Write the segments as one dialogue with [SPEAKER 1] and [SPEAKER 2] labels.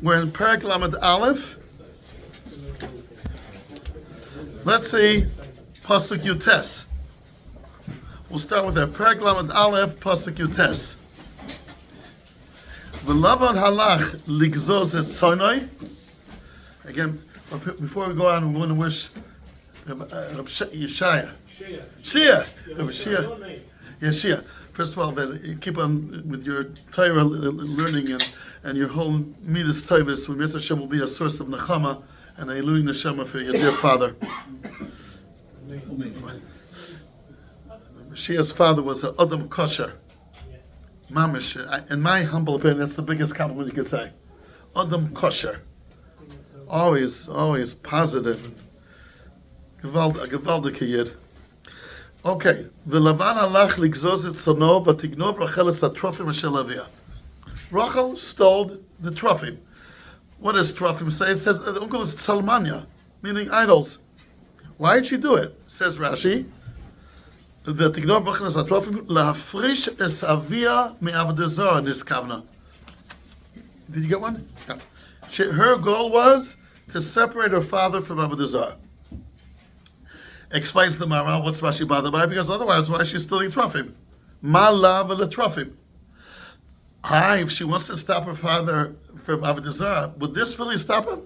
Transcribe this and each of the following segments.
[SPEAKER 1] We're in Perek Lamed Aleph. Let's see Pasuk Yutes. We'll start with that. Perek Lamed Aleph, Pasuk Yutes. V'lavan halach ligzoz et tzonoi. Again, before we go on, we want to wish Yeshaya. Shia. Yeah, Shia. First of all, that you keep on with your Torah learning and your whole Midas Taivas. When Mitzvah Hashem will be a source of Nechama and a Ilui Neshama for your dear father. Shia's father was an Adam Kosher. Mamish. In my humble opinion, that's the biggest compliment you could say. Adam Kosher. Always positive. Gewaldige Yid. Okay. V'lavan halach ligzoz et sono v'tignov Rachel es hatrofim asher lavia. Rachel stole the trofim. What does trofim say? It says the uncle is Salmania, meaning idols. Why did she do it? Says Rashi. V'tignov Rachel es hatrofim lahafrish es avia me'avodah zarah niskavna. Did you get one? Yeah. Her goal was to separate her father from avodah zarah. Explains the Mara, what's Rashi bothered by? Because otherwise, why is she stealing trofim? Ma lav le trofim. If she wants to stop her father from avodah zarah, would this really stop him?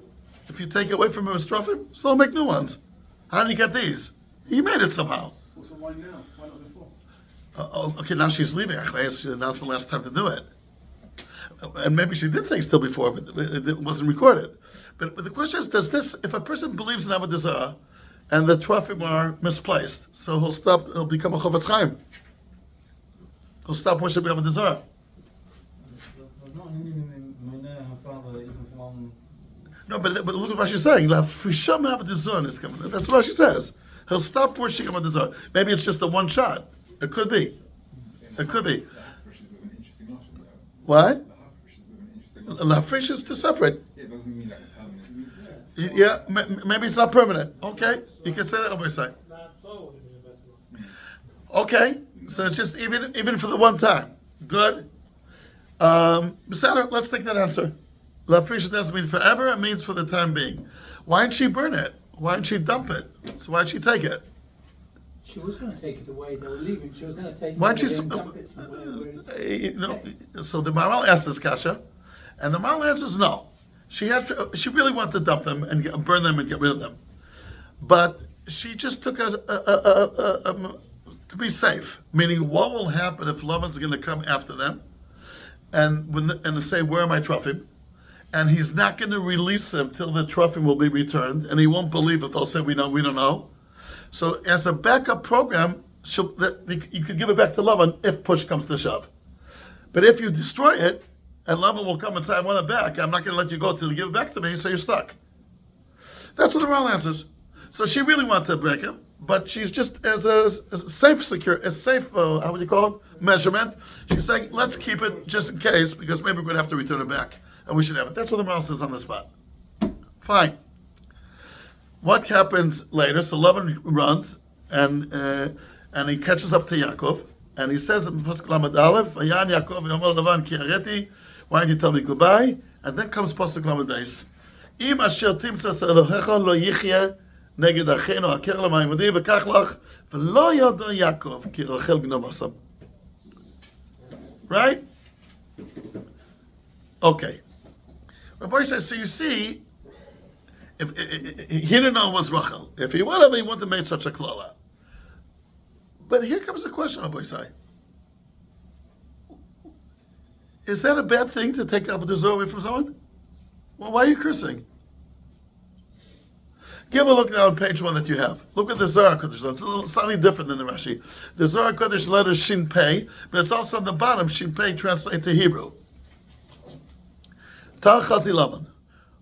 [SPEAKER 1] If you take away from him his trofim, so he'll make new ones. How did he get these? He made it somehow.
[SPEAKER 2] So why now? Why not before?
[SPEAKER 1] Okay, now she's leaving. Now's the last time to do it. And maybe she did things still before, but it wasn't recorded. But the question is, does this, if a person believes in avodah zarah, and the trofim are misplaced, so he'll become a Chovetz Chaim. He'll stop worshiping avodah zarah. No, but look at what she's saying. That's what Rashi says. He'll stop worshiping avodah zarah. Maybe it's just a one shot. It could be. It could be. What? Lafresh is to separate.
[SPEAKER 2] It doesn't mean like a permanent.
[SPEAKER 1] Yeah, maybe it's not permanent. Okay, you can say that, Vayetzei. Okay, so it's just even for the one time. Good. Let's take that answer. Lafresh doesn't mean forever, it means for the time being. Why didn't she burn it? Why didn't she dump it? So why did she take it?
[SPEAKER 3] She was going to take it away. They were leaving. She was going to take
[SPEAKER 1] Why
[SPEAKER 3] it
[SPEAKER 1] didn't
[SPEAKER 3] away
[SPEAKER 1] she?
[SPEAKER 3] and dump it somewhere.
[SPEAKER 1] So the Maral asked this kasha, and the Maral answers no. She really wanted to dump them and burn them and get rid of them, but she just took to be safe. Meaning, what will happen if Lavan's going to come after them, and say, "Where are my trofim?" And he's not going to release them till the trofim will be returned, and he won't believe it. They'll say, "We don't know." So, as a backup program, you could give it back to Lavan if push comes to shove. But if you destroy it, and Lavan will come and say, "I want it back. I'm not going to let you go till you give it back to me." So you're stuck. That's what the Maral answers. So she really wanted to break him, but she's just as a safe how would you call it, measurement. She's saying, let's keep it just in case, because maybe we're going to have to return it back, and we should have it. That's what the Maral says on the spot. Fine. What happens later? So Lavan runs, and he catches up to Yaakov, and he says in Pasuk Lamed Aleph, "Vayan Yaakov v'yomer Lavan ki areti." Why didn't you tell me goodbye? And then comes Pasuk Lamed Beis. Im asher timtzas Elohecha lo yichye neged achenu aker l'mayimodi v'kach lach v'lo yodo Yaakov ki Rachel gnov asam. Right? Okay. Rabbi says, so you see, if he didn't know it was Rachel. If he would have, he wouldn't have made such a klala. But here comes the question, Rabbi say. Is that a bad thing to take avodah zarah away from someone? Well, why are you cursing? Give a look now on page 1 that you have. Look at the Zohar Kodesh. It's slightly different than the Rashi. The Zohar Kodesh letter Shin Pei, but it's also on the bottom, Shin Pei translated to Hebrew. Tal Chazi Lavan.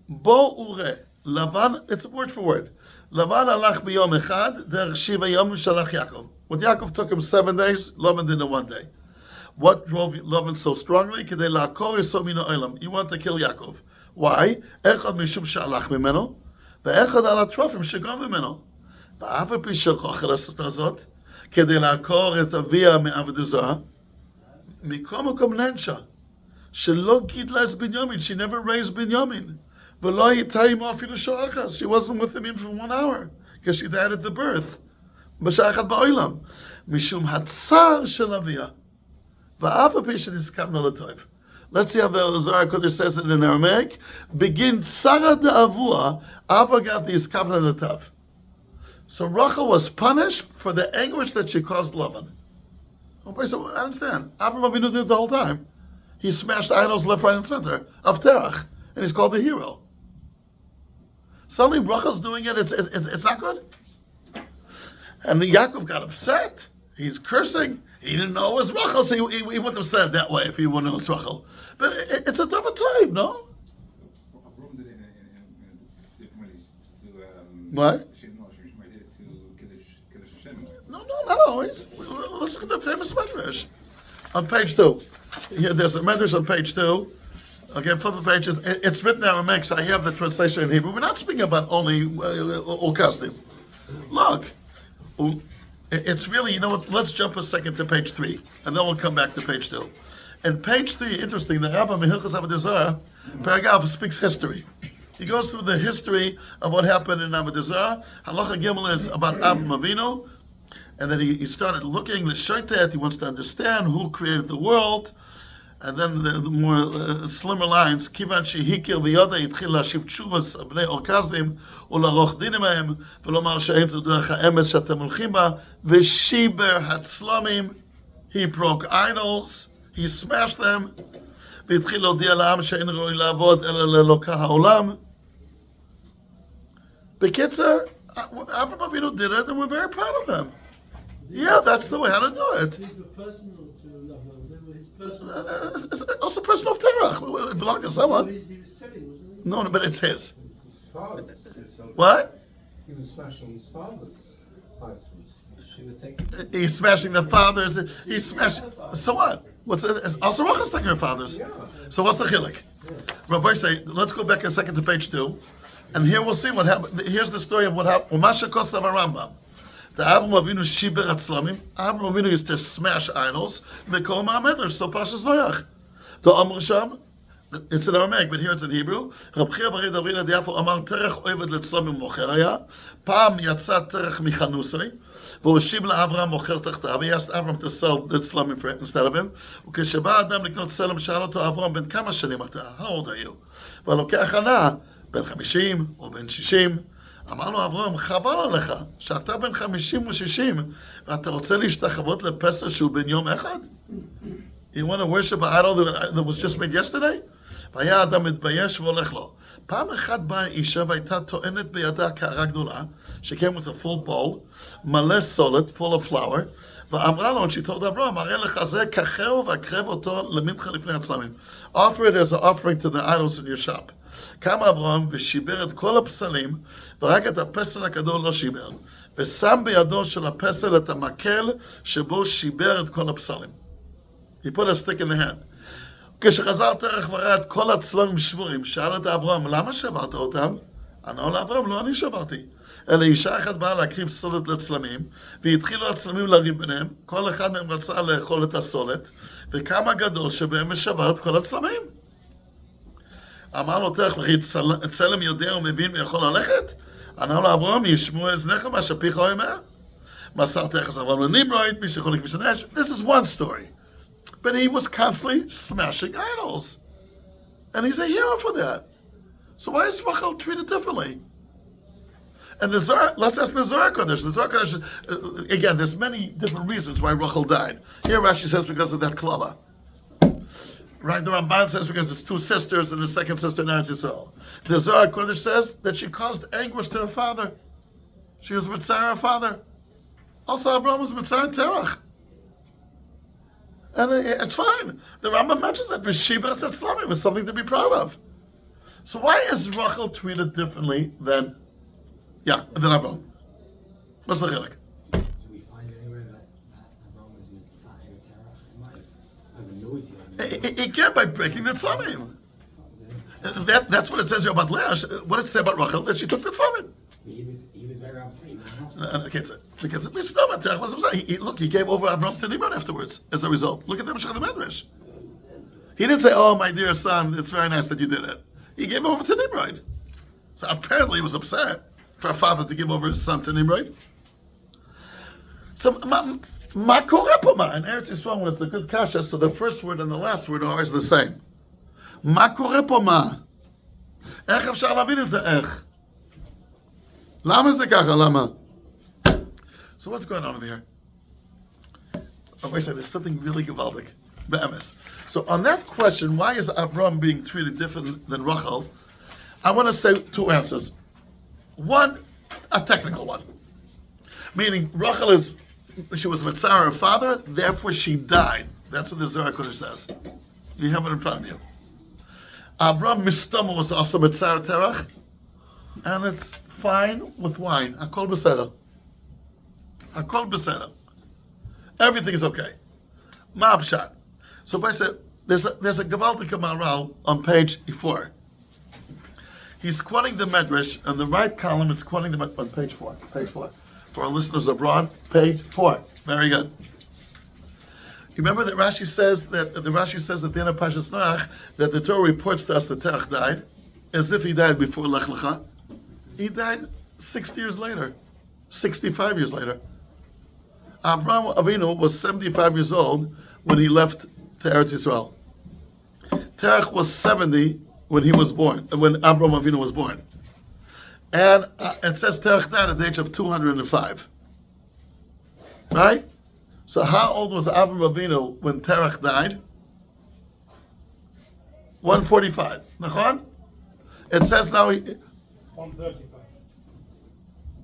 [SPEAKER 1] Bo ure. Lavan, it's word for word. Lavan alach biyom echad, derech shiva yom shalach Yaakov. What Yaakov took him 7 days, Lavan did in 1 day. What drove Lavan so strongly? You want to kill Yaakov. Why? Echad mishum shalach mimeno, ve'echad ala trofim shegam mimeno. Ve'av pi shechochel asot kedei la'akor et avia me'avodah zarah. Mikom makom nensha Shelo gidlas Binyamin. She never raised Binyamin. V'lo yitayim afilu sha'achas. She wasn't with him even for 1 hour because she died at the birth. B'sha'achat ba'olam. Mishum hatzar shel aviyah. Va'af apishin iskam nolatov. Let's see how the Zohar Kodesh says it in Aramaic. Begin tzara da'avua avagat the iskam nolatov. So Rachel was punished for the anguish that she caused Lavan. Okay, so I understand. Avraham Avinu did it the whole time. He smashed idols left, right, and center of Terach, and he's called the hero. Suddenly Rachel's doing it. It's not good. And Yaakov got upset. He's cursing. He didn't know it was Rachel, so he wouldn't have said it that way if he wouldn't know it's Rachel. But it's a double type, no?
[SPEAKER 2] Avram did it in a different way to,
[SPEAKER 1] What?
[SPEAKER 2] she did it to Kiddush Hashem.
[SPEAKER 1] No, not always. Let's look at the famous Medrash. On page 2. Here, there's a Medrash on page 2. Okay, flip the pages. It's written in Aramaic, so I have the translation in Hebrew. We're not speaking about only Ukasdim. Look, it's really, you know what, let's jump a second to page 3, and then we'll come back to page 2. And page 3, interesting, the Rambam in Hilchos Avodah Zarah, paragraph speaks history. He goes through the history of what happened in Avodah Zarah. Halacha Gimel is about Avraham Avinu, and then he started looking, he wants to understand who created the world. And then the more slimmer lines, Kivan shehikir v'yoda yitchil lashiv tshuvas bnei orkazdim ularoch dinim hahem v'lomar she'en zu derech ha'emes she'atem holchim ba v'shiber hatzlamim. He broke idols, he smashed them, v'yitchil l'odia la'am she'en roi la'avod ela le'elokah ha'olam. Bekitzer, Avraham Avinu did it, and we're very proud of him. Yeah, that's the way how to do it.
[SPEAKER 4] These were personal to love. They were his personal.
[SPEAKER 1] It's also personal of Terach. It belonged to someone.
[SPEAKER 4] He was selling, wasn't he?
[SPEAKER 1] No, but it's his.
[SPEAKER 5] His father's.
[SPEAKER 1] What?
[SPEAKER 5] He was smashing his father's idols. She was taking.
[SPEAKER 1] He's smashing the fathers. He's smashing. So what? What's it? Also, Rachel's taking her fathers.
[SPEAKER 5] Yeah.
[SPEAKER 1] So what's the chilek? Rabbi say, let's go back a second to page 2, and here we'll see what happened. Here's the story of what happened. Umasha Kosav Rambam. The Avraham Avinu shiber atzlamim. Avraham Avinu used to smash idols. Mikol ma'amedrash. So Pashas Noach. The Amr Sham. It's in Aramaic, but here it's in Hebrew. Rab Chia bar Davina diafo amar terech oived letzlamim mocher haya. Pam yatsa terech michanusay. V'oshib la'Avraham mocher tachtav. He asked Avraham to sell the tzlamim instead of him. Ukesheba adam liknot tzelem sha'al oto Avraham ben kama shanim ata? How old are you? V'alokech ana ben 50 or ben 60. אמר לו אברהם, חבל עליך, שאתה בן 50 או 60, ואתה רוצה להשתחוות לפסל שהוא בן יום אחד? You want to worship an idol that was just made yesterday? והיה האדם מתבייש והולך לו. פעם אחת באה אישה והייתה טוענת בידה קערה גדולה, she came with a full bowl, מלא סולת, full of flour, ואמרה לו, and she told אברהם, הרי לך זה, קחהו והקרב אותו למנחה לפני הצלמים. Offer it as an offering to the idols in your shop. קם אברהם ושיבר את כל הפסלים, ורק את הפסל הגדול לא שיבר, ושם בידו של הפסל את המקל שבו שיבר את כל הפסלים. He put a stick in the hand. כשחזר תרח וראה את כל הצלמים שבורים, שאל את אברהם, למה שברת אותם? ענו לאברהם, לא אני שברתי. אלא אישה אחת באה להקריב סולת לצלמים, והתחילו הצלמים לריב ביניהם, כל אחד מהם רצה לאכול את הסולת, וכמה גדול שבהם שבר את כל הצלמים. אמר לו תרח וכי צלם יודע ומבין ויכול ללכת? ענה לו אברהם, ישמעו אזניך מה שפיך אומר? מסר תרח אברהם לנמרוד, מי שיכול לכביש הנש. This is one story. But he was constantly smashing idols. And he's a hero for that. So why is Rachel treated differently? And the Zohar, let's ask the Zohar Kodesh. The Zohar Kodesh, again, there's many different reasons why Rachel died. Here Rashi says because of that klala. Right, the Ramban says because it's 2 sisters and the second sister now Yisrael. The Zohar Kodesh says that she caused anguish to her father. She was mitzvah her father. Also, Abraham was mitzvah Terach. And it's fine. The Rambam mentions that V'shibas Etzlamim was something to be proud of. So why is Rachel treated differently than Abraham? What's the chilek?
[SPEAKER 6] Do we find anywhere that Avraham was mitzvah Terach? He might have annoyed you.
[SPEAKER 1] He can't by breaking the Tzlamim. That's what it says here about Leah. What it says about Rachel, that she took the Tzlamim.
[SPEAKER 6] He was very upset.
[SPEAKER 1] Look, he gave over Abraham to Nimrod afterwards as a result. Look at the Meshach the Medrash. He didn't say, "Oh, my dear son, it's very nice that you did it." He gave over to Nimrod. So apparently he was upset for a father to give over his son to Nimrod. So, ma korepoma in Eretz Yisrael, when it's a good kasha, so the first word and the last word are always the same. Ma korepoma. Ech אפשר להבין את זה, איך? למה זה ככה, למה? So what's going on over here? Oh, wait a second, there's something really gewaldig. Be'emes. So on that question, why is Avram being treated different than Rachel? I want to say two answers. One, a technical one. Meaning, Rachel she was Mitzar, her father, therefore she died. That's what the Zohar Kodesh says. You have it in front of you. Avram Mistama was also Mitzar Terach, and it's fine with wine. Akol Beseda. Akol Beseda. Everything is okay. Ma'abshat. So by say, there's a Gavaldik Maral on page 4. He's quoting the Medrash, on the right column it's quoting the Medrash on page 4. Page 4. For our listeners abroad, page 4. Very good. You remember that Rashi says that at the end of Parshas Noach that the Torah reports to us that Terach died, as if he died before Lech Lecha. He died 60 years later, 65 years later. Avraham Avinu was 75 years old when he left to Eretz Yisrael. Terach was 70 when he was born, when Avraham Avinu was born. And it says Terach died at the age of 205. Right? So how old was Avraham Avinu when Terach died? 145. Nachon? It says now
[SPEAKER 3] 135.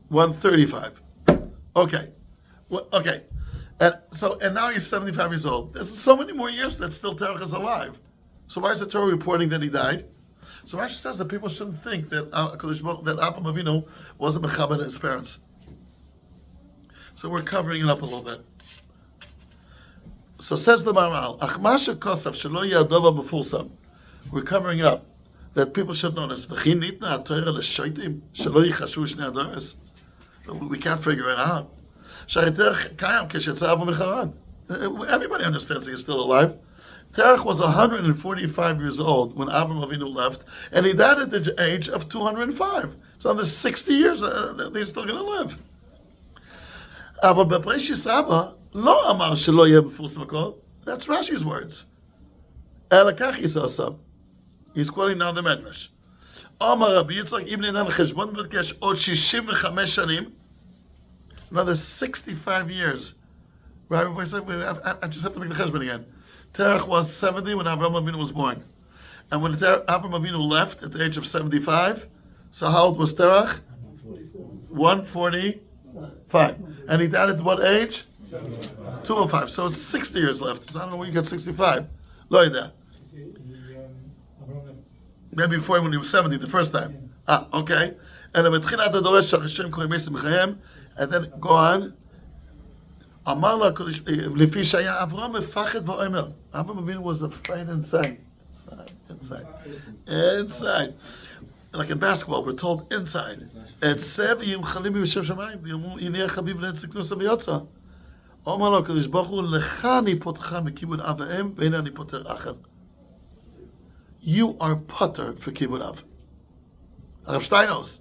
[SPEAKER 1] 135. Okay. Okay. And now he's 75 years old. There's so many more years that still Terach is alive. So why is the Torah reporting that he died? So Rashi says that people shouldn't think that Avraham Avinu wasn't mechaber his parents. So we're covering it up a little bit. So says the Maral, Achmasha Kosaf Shelo Yadova Mefulsam. We're covering it up that people should notice. V'chi nitna ha'Torah l'shoitim shelo yichashu shnei adoros. We can't figure it out. Sha'iterach kayam keshetzah Avram Mecharan. Everybody understands he's still alive. Terach was 145 years old when Avraham Avinu left, and he died at the age of 205. So under 60 years, they're still going to live. אבל בפרשת רבה לא אמר שלא יהיה מפורסם הכל. That's Rashi's words. אלא כך יעשה. He's quoting now the Medrash. אמר רבי יצחק אם ניתן חשבון מבקש עוד 65 שנים, another 65 years. Right? I just have to make the cheshbon again. Terach was 70 when Avraham Avinu was born. And when Avraham Avinu left at the age of 75, so how old was Terach? 145. And he died at what age? 205. So it's 60 years left. So I don't know where you get 65. Lo yedeh. Maybe before when he was 70 the first time. Okay. And then go on. אמר לה הקדוש, לפי שהיה אברהם מפחד ואומר. אברהם אבינו was afraid inside. Like in basketball, we're told inside. אצא ויהיו חלים בשם שמיים, ויאמרו, הנה החביב לעץ כנוס הביוצא. אמר לו הקדוש ברוך הוא, לך אני פותרך מכיבוד אב ואם, והנה אני פותר אחר. You are potter for כיבוד אב. הרב שטיינוס.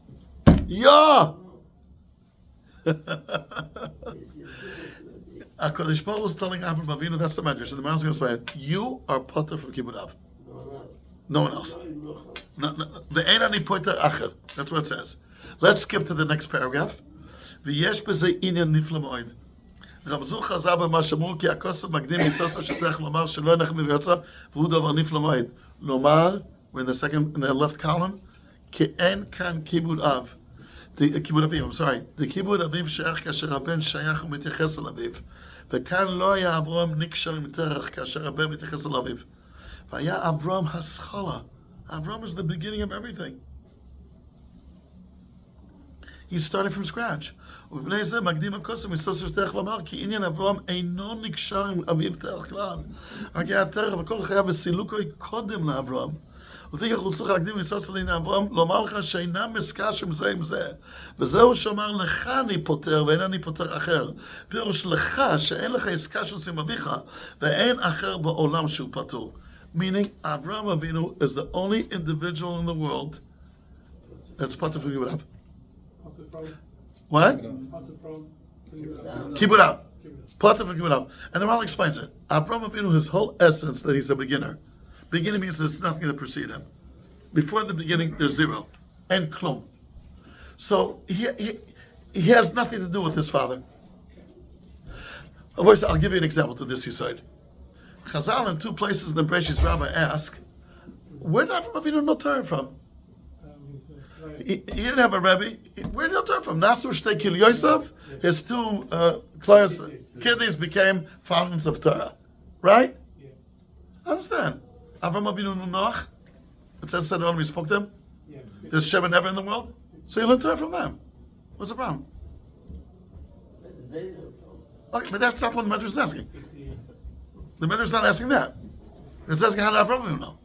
[SPEAKER 1] HaKadosh Baruch Hu is telling Avraham Avinu, that's the Medrash, and the Maral is going to explain it. You are potter from Kibbud Av. No one else. Ve'en ani poter acher. That's what it says. Let's skip to the next paragraph. V'yesh b'zeh inyan nifla mo'ed. רמזו חז"ל במה שאמרו כי הכוסף מקדים מסוסו שטרח לומר שלא ינח מביוצא והוא דבר נפלא מועד. לומר, we're in the left column, כי אין כאן כיבוד אב. כיבוד אביו, I'm sorry. דכיבוד אביו שייך כאשר הבן שייך ומתייחס אל אביו. וכאן לא היה אברהם נקשר עם תרח כאשר הבן מתייחס אל אביו. והיה אברהם הסחלה. Avram is the beginning of everything. He started from scratch. ובבני זה מקדים הכוסף מסוסו שטרח לומר כי עניין אברהם אינו נקשר עם אביו תרח כלל. רק היה תרח וכל חייו וסילוקו קודם לאברהם. ולפיכך הוא צריך להקדים מסוסו לעניין אברהם לומר לך שאינם מסקשים זה עם זה. וזהו שאמר לך אני פותר ואין אני פותר אחר. פירוש לך שאין לך עסקה שעושים אביך ואין אחר בעולם שהוא פטור. Meaning, Avraham Avinu is the only individual in the world that's part of Kibbut. What? Kibbut up. Part of Kibbut. And the Rambam explains it. Avraham Avinu, his whole essence, that he's a beginner. Beginning means there's nothing to precede him. Before the beginning, there's zero. And klum. So he has nothing to do with his father. I'll give you an example to this, he said. Chazal in two places in the Bereshis Rabbah ask, where did Avraham Avinu know Torah from? He didn't have a Rebbe. Where did he know Torah from? Nasur Shtei Kil Yosef, his two kidneys became fountains of Torah. Right? I understand. Avraham Avinu knew Noach. It says that when we spoke to him. There's Shem and Ever in the world. So you learn Torah from them. What's the problem? Okay, but that's not what the Medrash is asking. The Medrash is not asking that. It's asking how did Avraham Avinu know?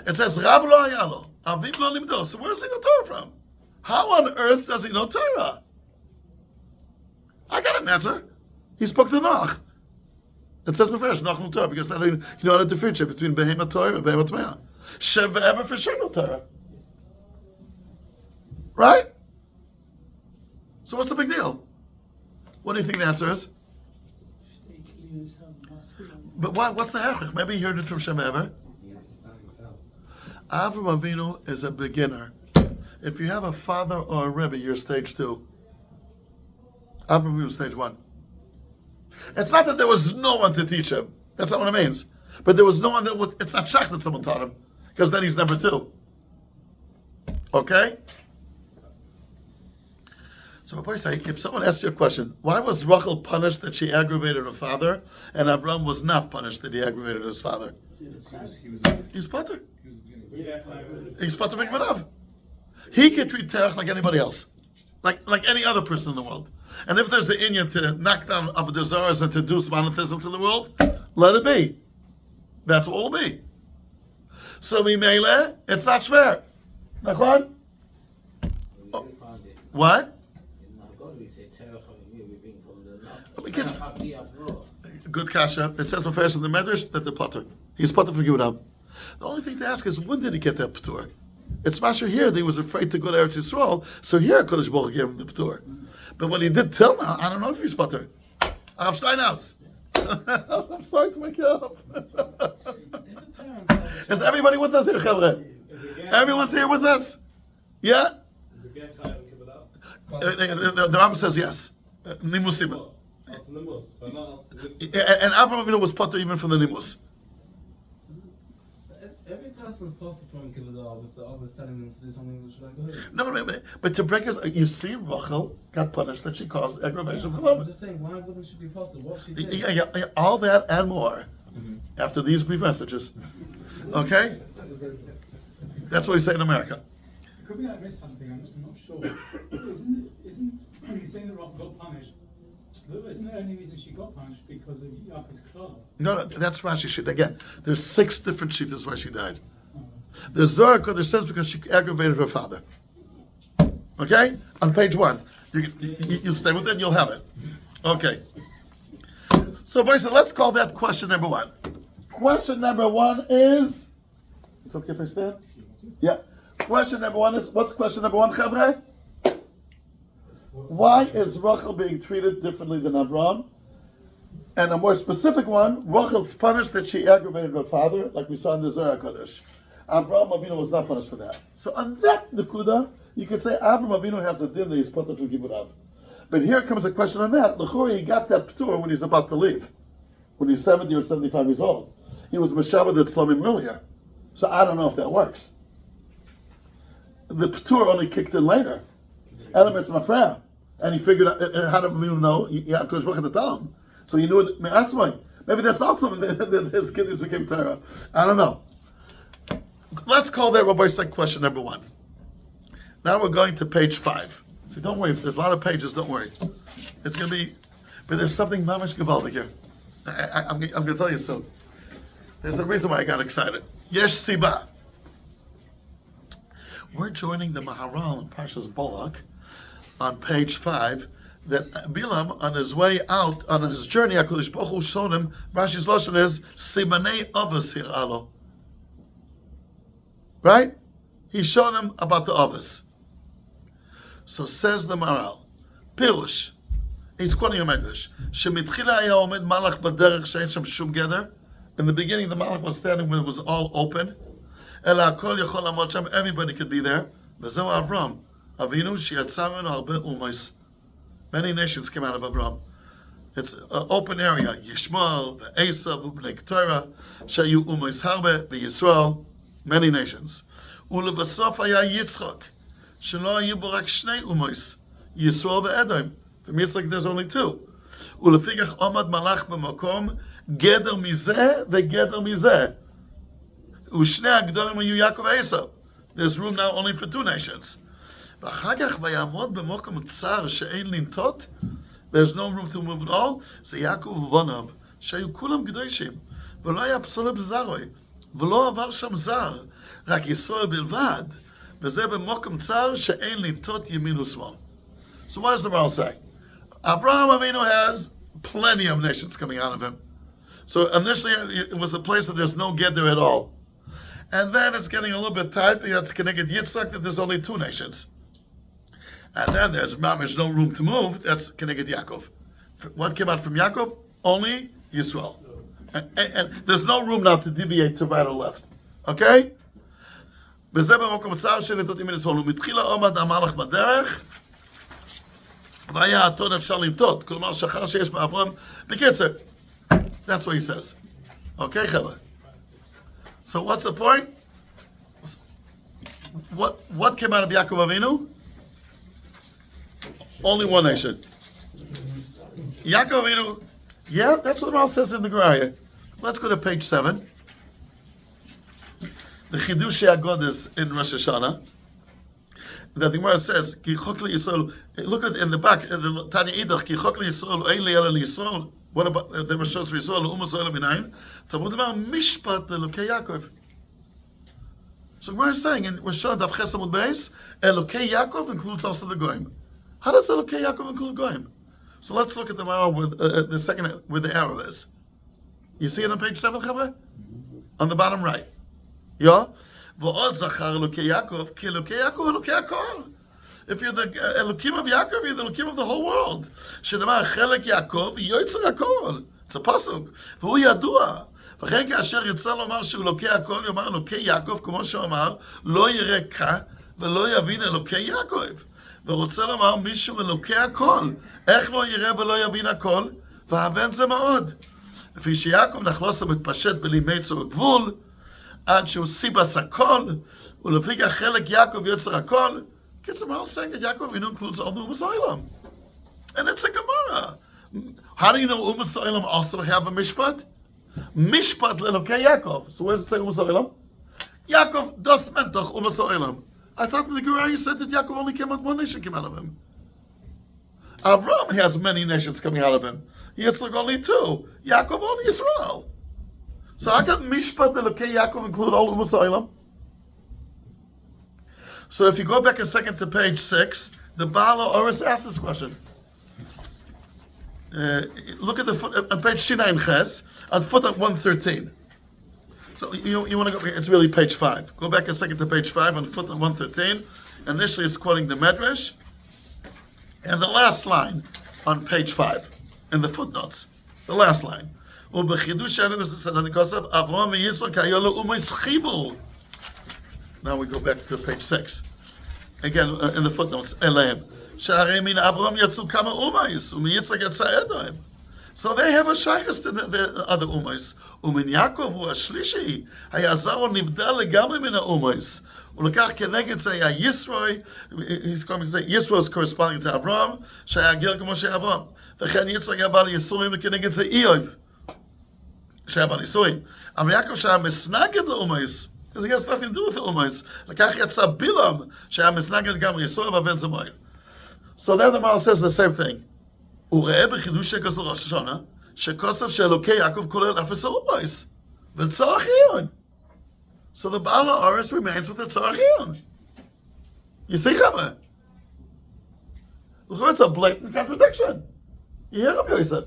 [SPEAKER 1] It says Rav lo hayalo, Aviv lo limdo. So where does he know Torah from? How on earth does he know Torah? I got an answer. He spoke to Noach. It says Mefresh, Noach knew Torah, because then you know how to differentiate between Behemah Torah and Behemah Tmeah. Shem ve'ever for sure know Torah. Right? So what's the big deal? What do you think the answer is? But what's the hechach? Maybe he heard it from Shem ever. Avraham Avinu is a beginner. If you have a father or a rebbe, you're stage 2. Avraham Avinu is stage 1. It's not that there was no one to teach him. That's not what it means. But there was no one that would. It's not shock that someone taught him, because then he's number 2. Okay. So Rabbi say, if someone asks you a question, why was Rachel punished that she aggravated her father, and Abraham was not punished that he aggravated his father? He's potter. He's potter v'gvadav. He can treat terach like anybody else, like any other person in the world. And if there's the inyan to knock down avodah zaras and to do monotheism to the world, let it be. That's what it will be. So mimele, it's not shver. Nachon? What? Good kasha. It says Mefesh in the Medrash that the potter. He's potter for Yehuda. The only thing to ask is, when did he get that patur? It's Masher here that he was afraid to go to Eretz Yisrael, so here Kodesh Baruch gave him the patur. But when he did till now, I don't know if he's potter. I'm Steinhaus. I'm sorry to wake you up. Is everybody with us here, Chavre? Everyone's here with us? Yeah? The Rambam says yes. Nimusim. And Avraham Avinu was potter even from the Nimus.
[SPEAKER 7] Every person's potter from Kibbutz if the other's telling them to do something which like good.
[SPEAKER 1] No, but to break us, you see, Rachel got punished that she caused aggravation for
[SPEAKER 7] I'm
[SPEAKER 1] love.
[SPEAKER 7] just saying, why wouldn't she be potter? What she did?
[SPEAKER 1] Yeah, all that and more after these brief messages. Okay? That's what we say in America.
[SPEAKER 3] Could be I missed something, I'm not sure. Isn't you saying that Rachel got punished? But isn't the only reason she got punished because of Yaakov's klal?
[SPEAKER 1] No, that's Rashi shit. Again, there's 6 different shittas why she died. The Zohar Kodesh says because she aggravated her father. Okay? On page 1. You stay with it, you'll have it. Okay. So, boys, let's call that question number 1. Question number 1 is... It's okay if I stand? Yeah. Question number 1 is... What's question number 1, Chavre? Why is Rachel being treated differently than Abraham? And a more specific one, Rachel's punished that she aggravated her father, like we saw in the Zohar Kodesh. Abraham Avinu was not punished for that. So on that Nakuda, you could say Abraham Avinu has a din that he's put from Kibbutz. But here comes a question on that. L'churi, he got that p'tur when he's about to leave, when he's 70 or 75 years old. He was Meshabed at Slomim earlier. So I don't know if that works. The p'tur only kicked in later. Elam it's mafreya. And he figured out how to know Kodesh Baruch to tell him. So he knew it me'atzmai. Maybe that's also that his kidneys became Torah. I don't know. Let's call that Rabbi Isaac question number 1. Now we're going to page 5. So don't worry, if there's a lot of pages, don't worry. It's going to be, but there's something mamish gewaldig here. I'm going to tell you soon. There's a reason why I got excited. Yesh Siba. We're joining the Maharal in Parshas Balak on page 5, that Bilam, on his way out, on his journey, HaKadosh Baruch Hu showed him, Rashi's Lashon is, Simanei Avos Hir'alo. Right? He showed him about the Avos. So says the Maral, Pirush, he's quoting a Medrash, Shemitchila haya omed malach b'derech she'en sham shum geder. In the beginning, the malach was standing when it was all open. Ela hakol yachol lamod sham, everybody could be there. V'zeu Avram, Avinu she'yatza mimeno harbe umos. Many nations came out of Avram. It's an open area. Yishmael, Esav, Ubnei Keturah, Shayu umos harbe, Yisrael, many nations. Ulevasof haya Yitzchak, shelo hayu bo rak shnei umos, Yisrael ve'Edom. From Yitzchak there's only two. Ulefikach omad malach b'makom, geder mizeh ve'geder mizeh. U'shnei hagdorim hayu Yaakov Esav. There's room now only for two nations. ואחר כך ויעמוד במקום צר שאין לנטות, there's no room to move at all, זה יעקב ובניו, שהיו כולם קדושים, ולא היה פסול בזרוי, ולא עבר שם זר, רק ישראל בלבד, וזה במקום צר שאין לנטות ימין ושמאל. So what does the Maral say? Abraham Avinu has plenty of nations coming out of him. So initially it was a place that there's no gather at all. And then it's getting a little bit tight because it's connected Yitzchak that there's only two nations. And then there's mamish no room to move. That's connected Yaakov. What came out from Yaakov? Only Yisrael. And there's no room now to deviate to right or left. Okay? וזה במקום צר שנטות ימין ושמאל. ומתחילה עומד המלאך בדרך, והיה הטון אפשר לנטות. כלומר, שחר שיש באברהם. בקיצר, that's what he says. Okay, חבר'ה? So what's the point? What came out of Yaakov Avinu? Only one nation. Yaakov Avinu, yeah, that's what it all says in the Gemara. Let's go to page 7. The Chidush Agod is in Rosh Hashanah. That the Gemara says, Ki chokli Yisrael. Look at in the back, in the Tanya Idach, Ki chokli Yisrael, Ein li ela Yisrael. What about the Rosh for Yisrael? Umas olam minayin. Talmud about Mishpat Elokei Yaakov. So Gemara is saying in Rosh Hashanah Daf Ches Amud Beis, Elokei Yaakov includes also the Goyim. How does Elokei Yaakov include Goyim? So let's look at the Maral with the second where the arrow is. You see it on page 7, Chavre? On the bottom right. Yeah? V'od zachar Elokei Yaakov, ki Elokei Yaakov Elokei Hakol. If you're the Elokim of Yaakov, you're the Elokim of the whole world. Shenamar Chelek Yaakov, Yoitzer Hakol. It's a pasuk. V'hu yadua. וכן כאשר יצא לומר שהוא אלוקי הכל, יאמר אלוקי יעקב, כמו שאמר, לא יראה כה ולא יבין אלוקי יעקב. ורוצה לומר מישהו אלוקי הכל. איך לא יראה ולא יבין הכל? והבן זה מאוד. לפי שיעקב נחלוס מתפשט בלי מצר וגבול, עד שהוא סיבס הכל, ולפי כך חלק יעקב יוצר הכל. Kids, I'm saying that Yaakov includes all the Umas Olam. And it's a Gemara. How do you know Umas Olam also have a Mishpat? Mishpat le'elokei Yaakov. So where does it say Umas Olam? Yaakov dos mentoch Umas Olam. I thought in the Gemara you said that Yaakov only came out, one nation came out of him. Avram has many nations coming out of him. Yitzchak only two. Yaakov only Israel. So how can Mishpat le'elokei Yaakov include all Umas Olam? So if you go back a second to page 6, the Baal Oris asks this question. Look at the foot on page Shinayin Ches, on footnote 113. So you want to go, it's really page 5. Go back a second to page 5 on footnote 113. Initially it's quoting the Medrash. And the last line on page 5, in the footnotes, the last line. Now we go back to page 6. Again, in the footnotes, Elohim. Sha'arei min Avram yatzu kama umayis, u'miyitzchak yatza Edom. So they have a shaykhis to the other umayis. U'min Yaakov hu hashlishi, hayazar nivdal legamri min ha'umayis. U'lekach keneged ze ya Yisroi, he's going to say Yisro is corresponding to Avram, sha'yagir kamo she'Avram. V'chen Yitzchak yabal Yisurim keneged ze Iyov. She'abal Yisurim. Am Yaakov sha'ya misnaged le'umayis. Because he has nothing to do with the Umayis. Lekach yatsa Bilam, she'ha misnaged gamri Yisrael v'aven zemoy. So then the Maral says the same thing. Ure'eh b'chidush shekos l'Rosh Hashanah, shekosav she'elokei Yaakov kolel afes ha'umayis. V'tzorach iyun. So the Baal Ha'aretz remains with the tzorach iyun. You see, Chama? It's a blatant contradiction. You hear Rabbi Yosef.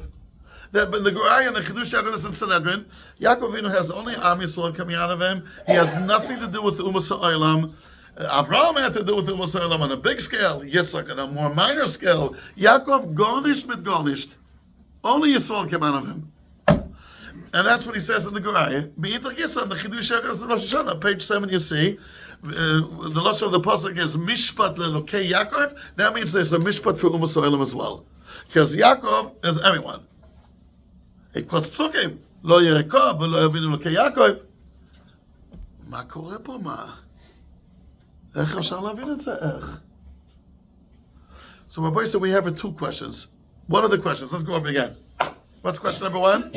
[SPEAKER 1] That in the Gerai and the Chidush Agadis and Sanhedrin, Yaakov Avinu has only Am Yisrael coming out of him. He has nothing to do with the Umas Ha'olam. Avraham had to do with the Umas Ha'olam on a big scale. Yitzchak on a more minor scale. Yaakov Gornisht mit Gornisht. Only Yisrael came out of him. And that's what he says in the Gerai. Be'itach Yisrael, the Chidush Agadis and Rosh Hashanah, page 7, you see, the loss of the pasuk is Mishpat leLokei Yaakov. That means there's a Mishpat for Umas Ha'olam as well. Because Yaakov is everyone. It quotes psukim. Lo Yerekov, v'lo Yavinu Lokei Yaakov. מה קורה פה, מה? איך אפשר להבין את זה? איך? So Rabbi said we have two questions. What are the questions? Let's go over again. What's question number one?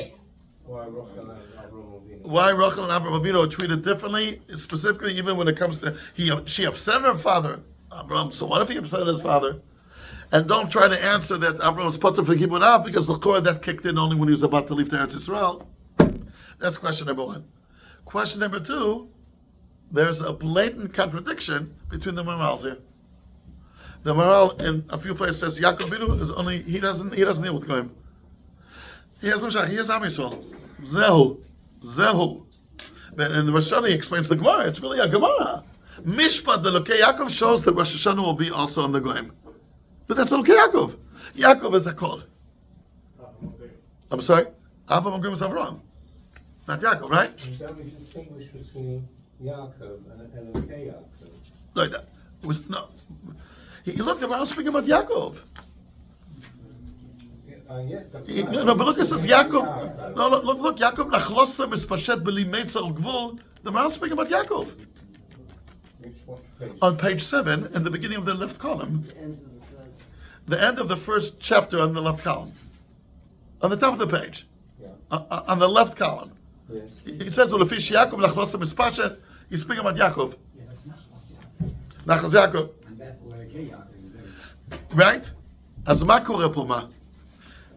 [SPEAKER 5] Why Rachel and Avraham Avinu?
[SPEAKER 1] Why Rachel and Avraham Avinu are treated differently, specifically even when it comes to she upset her father, Avraham. So what if he upset his father? And don't try to answer that Avraham was put for kibbutz out because the core that kicked in only when he was about to leave to Eretz Yisrael. That's question number one. Question number two, there's a blatant contradiction between the morals here. The moral in a few places says Yaakov Avinu is only he doesn't deal with Goyim. He has no shach. He has Am Yisrael. Zehu. And the Rosh Hashanah explains the Gemara. It's really a Gemara. Mishpat the Lokei Yaakov shows that Rosh Hashanah will be also on the Goyim. But that's Lokei Yaakov. Yaakov is a kol. I'm sorry? Avraham Avinu is Avraham. Not Yaakov, right?
[SPEAKER 5] You don't distinguish between Yaakov and Elokei Yaakov.
[SPEAKER 1] Like that. It was no. He looked around speaking about Yaakov.
[SPEAKER 5] Yes, that's
[SPEAKER 1] He,
[SPEAKER 5] right.
[SPEAKER 1] no, but look, it says Yaakov. No, look, Yaakov nachlosa mispashet b'li meitzer gvul. The Maral speaking about Yaakov
[SPEAKER 5] What page?
[SPEAKER 1] on page 7 in the beginning of the left column,
[SPEAKER 4] The end of the first.
[SPEAKER 1] the end of the first chapter on the left column, on the top of the page,
[SPEAKER 5] Yeah.
[SPEAKER 1] on the left column.
[SPEAKER 5] Yes.
[SPEAKER 1] He says ulefish Yaakov nachlosa mispashet. He's speaking about Yaakov.
[SPEAKER 6] Yeah, that's Nachlas Yaakov.
[SPEAKER 1] Nachos Yaakov,
[SPEAKER 6] And therefore, Elokei Yaakov is there.
[SPEAKER 1] right? As ma koreh po ma.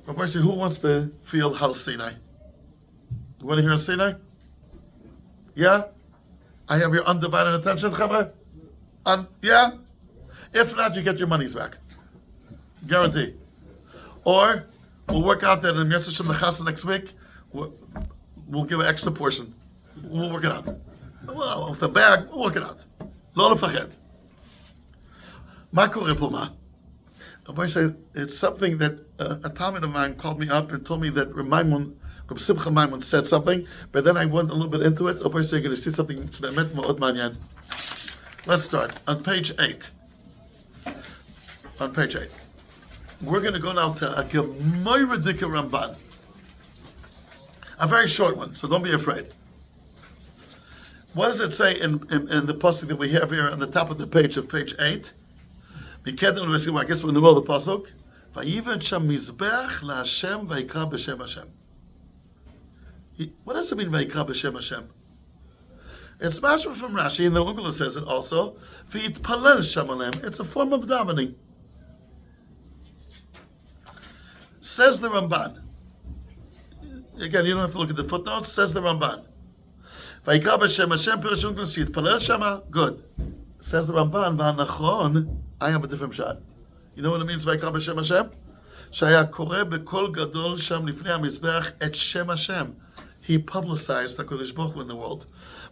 [SPEAKER 1] Rabbi say, who wants to feel Har Sinai? You want to hear Sinai? Yeah? I have your undivided attention, Chavre? Yeah? If not, you get your money's back. Guarantee. Or, we'll work out that in Yetzer Shem Nechasa next week, we'll give an extra portion. We'll work it out. Well, with the bag, we'll work it out. Lo lefached. Ma koreh po ma? Rabbi said, it's something that a Talmud of mine called me up and told me that Reb Simcha Maimon said something, but then I went a little bit into it. Rabbi said, you're going to see something that meant ma'od manyan. Let's start. On page 8. On page 8. We're going to go now to a Gemara Dika Ramban. A very short one, so don't be afraid. What does it say in the pasuk that we have here on the top of the page of page 8? I guess we're in the middle of the pasuk. Vayiven sham mizbeach laHashem vayikra b'shem Hashem. What does it mean vayikra b'shem Hashem? It's mashma from Rashi, and the Ugla says it also. V'yitpalel sham alem. It's a form of davening. Says the Ramban. Again, you don't have to look at the footnotes. Says the Ramban. Vayikra b'shem Hashem pirush Ugla yitpalel shama. Good. Says the Ramban. V'anachon. I have a different shot. You know what it means, Vayikra b'Shem Hashem? Shaya koreh b'kol gadol sham lifnei hamizbeach et Shem Hashem. He publicized the Kodesh Baruch Hu in the world.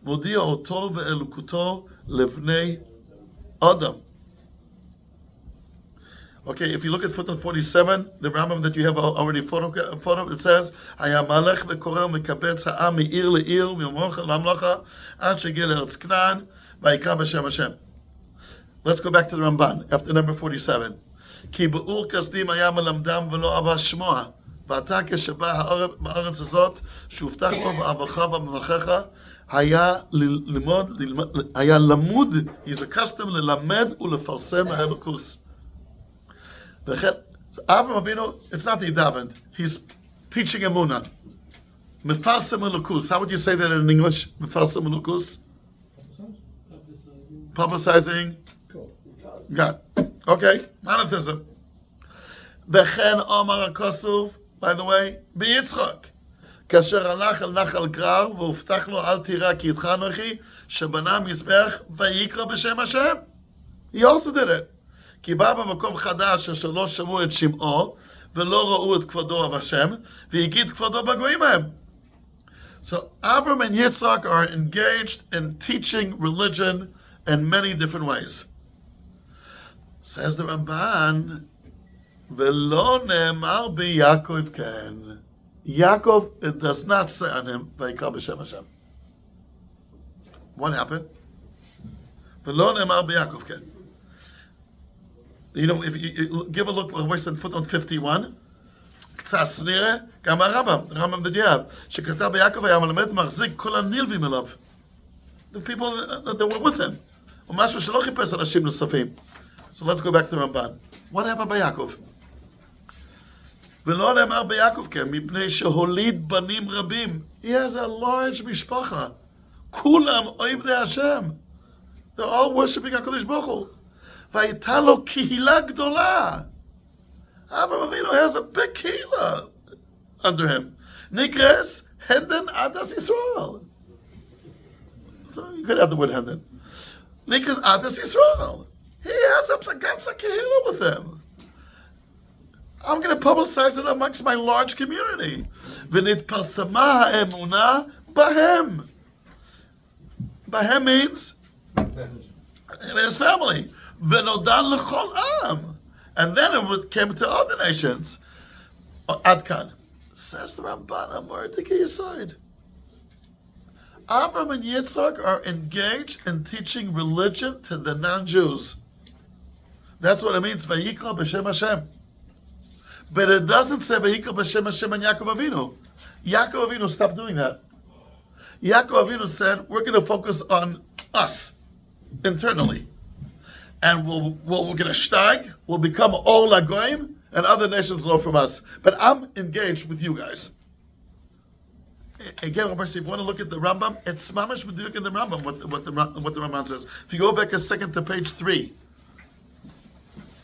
[SPEAKER 1] Modia oto ve'elukuto levnei Adam. Okay, if you look at footnote 47, the Rambam that you have already photo, it says, Haya malech ve'koreh mekabetz ha'am me'ir le'ir mi'omolcha lamlacha ad shegiel eretz Knan Vayikra b'Shem Hashem. Let's go back to the Ramban after number 47. Ki be'ur kasdim haya melamdam v'lo ava shmoa v'ata kesheba ha'aretz hazot shuvtach lo v'avacha v'mavachecha haya lamud. He's accustomed lelamed ulefarsem ha'elokus. So Avraham Avinu, it's not that he davened. He's teaching emunah. Mefarsem elokus. How would you say that in English? Mefarsem elokus. Publicizing. God. Okay. Monotheism. V'chen Omar HaKosuv, by the way, B'Yitzchak. Kasher halach al nachal grar, v'uftach lo al tira ki itcha anochi, shebana mizbech, vayikra b'shem Hashem. He also did it. כי בא במקום חדש אשר לא שמעו את שמעו, ולא ראו את כבודו of Hashem, והגיד כבודו בגויים ההם. So Avram and Yitzchak are engaged in teaching religion in many different ways. Says the Ramban, V'lo ne'emar b'Yakov ken. Yaakov, it does not say on him, Vayikra b'Shem Hashem. What happened? V'lo ne'emar b'Yakov ken. You know, if you give a look, where's in footnote 51? קצת סנירה, גם הרמב"ם did you have, שכתב ביעקב היה מלמד מחזיק כל הנלווים אליו. The people that were with him. או משהו שלא חיפש אנשים נוספים. So let's go back to Ramban. What happened ביעקב? ולא נאמר ביעקב כן, מפני שהוליד בנים רבים. He has a large משפחה. כולם עובדי השם. They're all worshiping הקדוש ברוך הוא. והייתה לו קהילה גדולה. Avram Avinu has a big kehillah under him. Nikres Heden Adas Yisrael. So you could add the word Heden. Nikres Adas Yisrael. He has a ganze kehillah with him. I'm going to publicize it amongst my large community. V'nit pasama ha'emuna bahem. Bahem means in his family. V'nodan l'chol am. And then it came to other nations. Adkan. Says the Ramban, I'm worried to get your side. Avram and Yitzchak are engaged in teaching religion to the non-Jews. That's what it means, Vayikra b'Shem Hashem. But it doesn't say Vayikra b'Shem Hashem and Yaakov Avinu. Yaakov Avinu stopped doing that. Yaakov Avinu said, we're going to focus on us, internally. And we'll get a steig, we'll become all Lagoim, and other nations know from us. But I'm engaged with you guys. Again, if you want to look at the Rambam, it's mamash meduyuk in the Rambam, what the Rambam says. If you go back a second to page 3,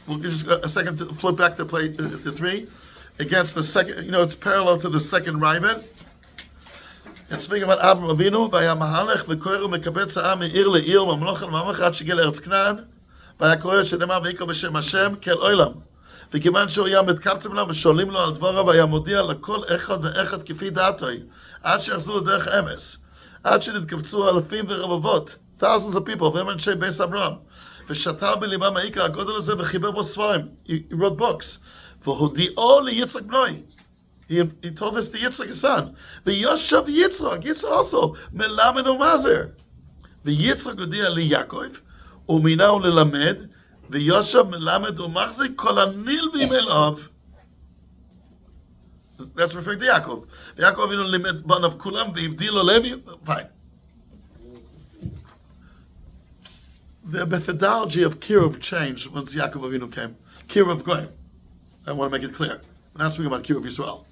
[SPEAKER 1] we'll just a second to flip back to page to 3. Against the second, it's parallel to the second Ravid. It's speaking about Abraham Avinu, v'yamahalech v'koyeru mekabetz ha'am me'ir le'ir, mamloch al-mamach ad shegel eretz Knan. והיה קורא שנאמר ויקרא בשם השם כאל עולם וכיוון שהוא היה מתקבצים אליו ושואלים לו על דבריו והיה מודיע לכל אחד ואחד כפי דעתו עד שיחזרו לדרך אמס עד שנתקבצו אלפים ורבבות thousands of people והם אנשי בית אברהם ושתל בליבם העיקר הגודל הזה וחיבר בו ספרים he wrote books והודיעו ליצחק בנוי he told us to Yitzchak his son ויושב Yitzchak also מלמד ומזר ויצחק הודיע ליעקב ומינה ללמד, ויושב מלמד ומחזיק כל הנלווים אליו. That's referring to Yaakov. Yaakov Avinu לימד בניו כולם, והבדיל לו לוי, fine. The methodology of Kiruv changed once Yaakov Avinu came. Kiruv Goyim. I want to make it clear. We're not speaking about Kiruv Yisrael.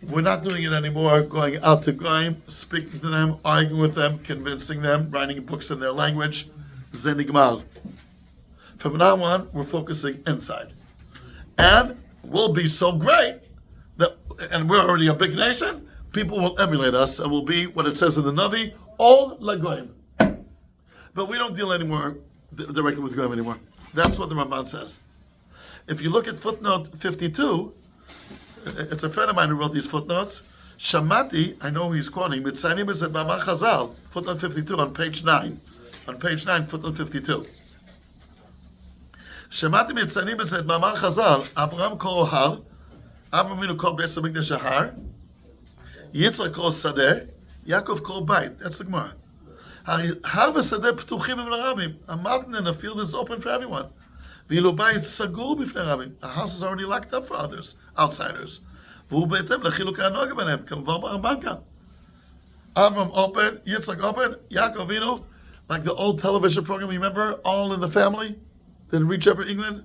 [SPEAKER 1] We're not doing it anymore, going out to Goyim, speaking to them, arguing with them, convincing them, writing books in their language. Zenigmal. From now on, we're focusing inside. And we'll be so great that, and we're already a big nation, people will emulate us and will be what it says in the Navi, all Lagoim. But we don't deal anymore directly with Goyim anymore. That's what the Ramban says. If you look at footnote 52, it's a friend of mine who wrote these footnotes. Shamati, I know who he's quoting, Mitzaynim is at Mamar Chazal, footnote 52 on page 9. On page 9, footnote 52. שמעתי מציינים בזה את מאמר חז"ל, אברהם קראו הר, אברהם אבינו קראו בית המקדש ההר, יצחק קראו שדה, יעקב קראו בית. That's the Gemara. הר ושדה פתוחים הם לרבים. המתנה, the field is open for everyone. ואילו בית סגור בפני רבים. The house is already locked up for others, outsiders. והוא בהתאם לחילוקי הנוהג ביניהם, כמובן ברמב"ן כאן. אברהם open, יצחק open, יעקב אבינו, like the old television program, remember? All in the Family? Didn't reach over England?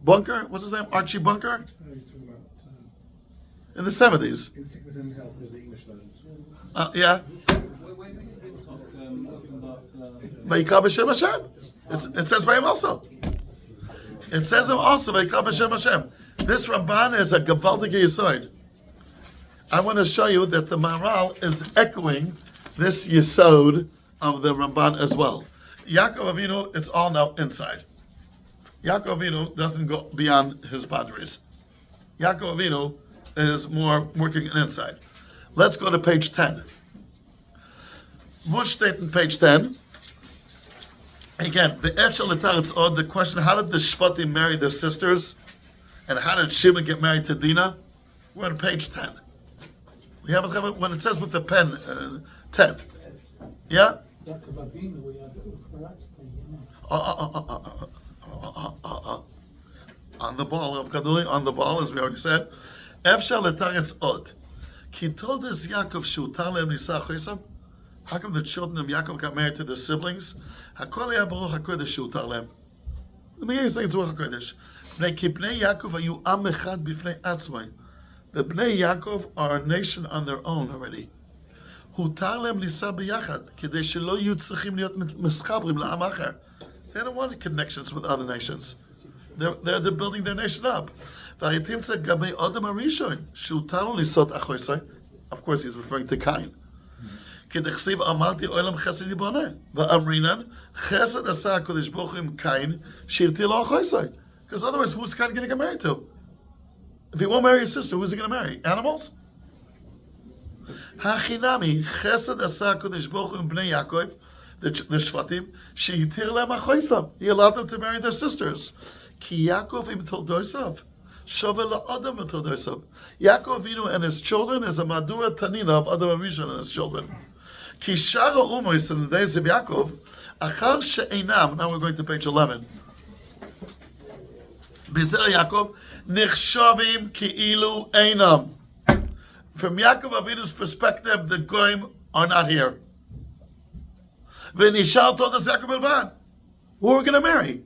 [SPEAKER 1] Bunker? What's his name? Archie Bunker?
[SPEAKER 4] You're talking about
[SPEAKER 1] In the 70s.
[SPEAKER 4] In Sickness and Health was the English version.
[SPEAKER 1] Yeah.
[SPEAKER 7] Where do we see Yitzchak talking about?
[SPEAKER 1] Vayikra b'Shem Hashem. It says by him also. It says him also, Vayikra b'Shem Hashem. This Ramban is a Gavaldik Yesod. I want to show you that the Maharal is echoing this Yesod of the Ramban as well. Yaakov Avinu, it's all now inside. Yaakov Avinu doesn't go beyond his boundaries. Yaakov Avinu is more working inside. Let's go to page 10. Vush state in page 10. Again, the question, how did the Shvatim marry their sisters? And how did Shimon get married to Dinah? We're on page 10. We have it when it says with the pen, 10. Yeah?
[SPEAKER 3] Yaakov Avinu, we have Vayetzei,
[SPEAKER 1] On the ball of Kaduli, on the ball, as we already said. Efshal letaretz od. Ki told us Yaakov shutar lehem nisa chesam. How come the children of Yaakov got married to their siblings? Hakol ya baruch hakodesh shutar lehem. Let me hear you say it's Ruach HaKodesh. Bnei ki bnei Yaakov ayu am echad b'fnei atzmai. The bnei Yaakov are a nation on their own already. Hutar lehem nisa b'yachad kedei shelo yu tzrichim liot mischabrim la'am acher. They don't want connections with other nations. They're building their nation up. Of course, he's referring to Cain. Because otherwise, who's Cain going to get married to? If he won't marry his sister, who's he going to marry? Animals? The Shvatim, he allowed them to marry their sisters. Ki Yaakov im toldosav, shovel la'adam v'toldosav. Yaakov Avinu and his children is a madura tanina of Adam Rishon and his children. Ki shara umois in the days of Yaakov, achar she'einam. Now we're going to page 11. Bizer Yaakov nichshavim ki'ilu einam. From Yaakov Avinu's perspective, the goyim are not here. V'nishal told us Yaakov Elvan, who are we going to marry?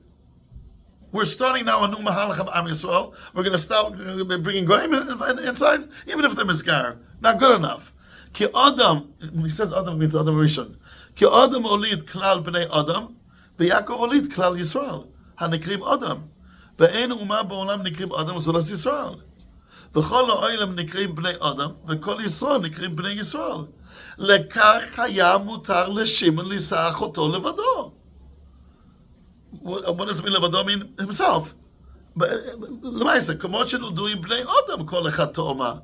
[SPEAKER 1] We're starting now a new Mahalach of Am Yisrael. We're going to start bringing goyim inside, even if they're Mizgar. Not good enough. Ki Adam, when he says Adam, means Adam Rishon. Ki Adam olid klal b'nei Adam, v'Yakov olid klal Yisrael. Hanikrim Adam. Ve'en umah ba'olam nikrim Adam zolas Yisrael. V'chol ha'olam nikrim b'nei Adam, v'kol Yisrael nikrim b'nei Yisrael. Lekach haya mutar l'Shimon l'isa achoto levado. What does it mean levado? Mean himself. But l'maisa, k'mot shenoldu im b'nei Adam kol echad to'oma.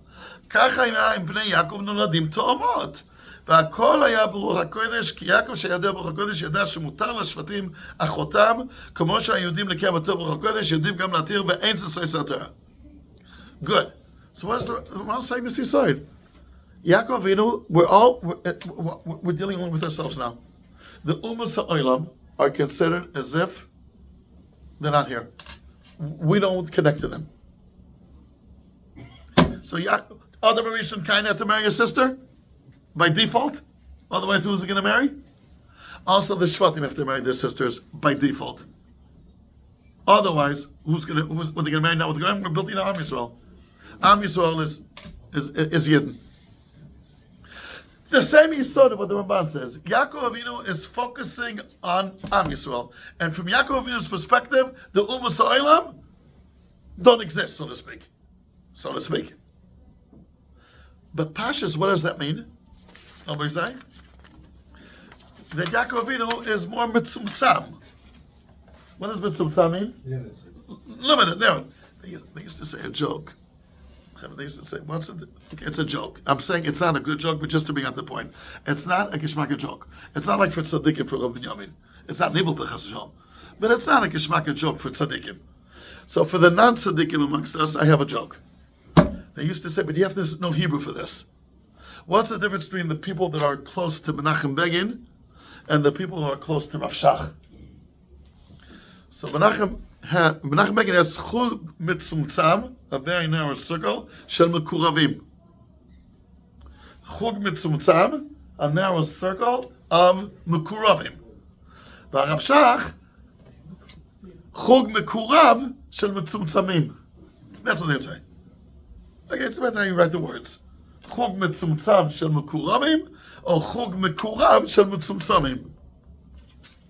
[SPEAKER 1] Kach היה עם בני יעקב נולדים תאומות. והכל היה ברוך הקודש, כי יעקב שידע ברוך הקודש ידע שמותר לשבטים אחותם, כמו שהיהודים לקיימתו ברוך הקודש, יודעים גם להתיר ואין סוסי סתר. Good. So what is the Rambam saying this aside? Yaakov Avinu, we're dealing with ourselves now. The Umas HaOlam are considered as if they're not here. We don't connect to them. So Adam Rishon kind of had to marry a sister by default. Otherwise, who's he going to marry? Also, the Shvatim have to marry their sisters by default. Otherwise, what are they going to marry now with the Goyim? We're building Am Yisrael. Am Yisrael is Yidden. The same Yisod of what the Ramban says. Yaakov Avinu is focusing on Am Yisrael, and from Yaakov Avinu's perspective, the Umas HaOlam don't exist, so to speak. But Pashas, what does that mean? Vayetzei? That Yaakov Avinu is more mitzumtzam. What does mitzumtzam mean? Limited. No. They used to say a joke. They used to say, it's a joke. I'm saying it's not a good joke, but just to bring out the point. It's not a geshmaka joke. It's not like for tzaddikim for Rabbi Binyamin. It's not nivel b'chas Hashem. But it's not a geshmaka joke for tzaddikim. So for the non-tzaddikim amongst us, I have a joke. They used to say, but you have to know Hebrew for this. What's the difference between the people that are close to Menachem Begin and the people who are close to Rav Shach? So Menachem Begin has chug mitzumtzam, a very narrow circle, shel mekuravim. Chug mitzumtzam, a narrow circle of mekuravim. But Rav Shach, chug mekurav shel mitzumtzamim. That's what they say. Okay, it's about how you write the words. Chug mitzumtzam shel mekuravim, or chug mekurav shel mitzumtzamim.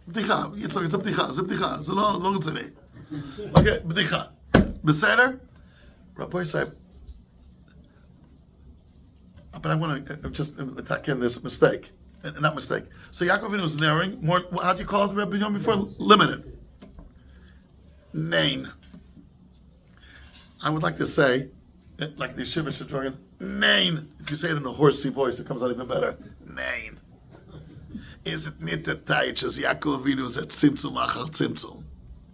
[SPEAKER 1] בדיחה, יצחק, זה בדיחה, זה לא רציני. אוקיי, בדיחה. בסדר? Rabbi said, but I want to just attack in this mistake. Not mistake. So Yaakov Avinu was narrowing, more, how do you call it, Rabbi Binyamin before? Limited. Nain. I would like to say, like the Shiva Shadrogan, Nain. If you say it in a horsey voice, it comes out even better. Nain. Is it not the taich as Yaakov Avinu said tzimtzum achar tzimtzum?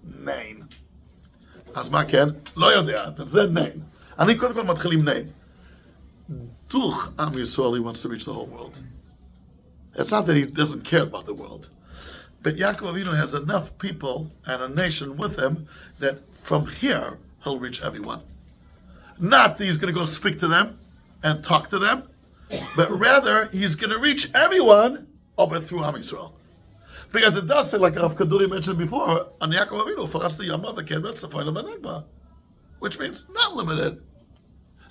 [SPEAKER 1] Nain. אז מה כן? לא יודע, זה nain. אני קודם כל מתחיל עם nain. Duch Am Yisrael, he wants to reach the whole world. It's not that he doesn't care about the world. But Yaakov Avinu has enough people and a nation with him that from here he'll reach everyone. Not that he's going to go speak to them and talk to them, but rather he's going to reach everyone over through Am Yisrael. Because it does say, like Rav Kaduri mentioned before, on Yaakov Avinu, for us the Yama, the Kedmet, Safoin, and Benegba, which means not limited.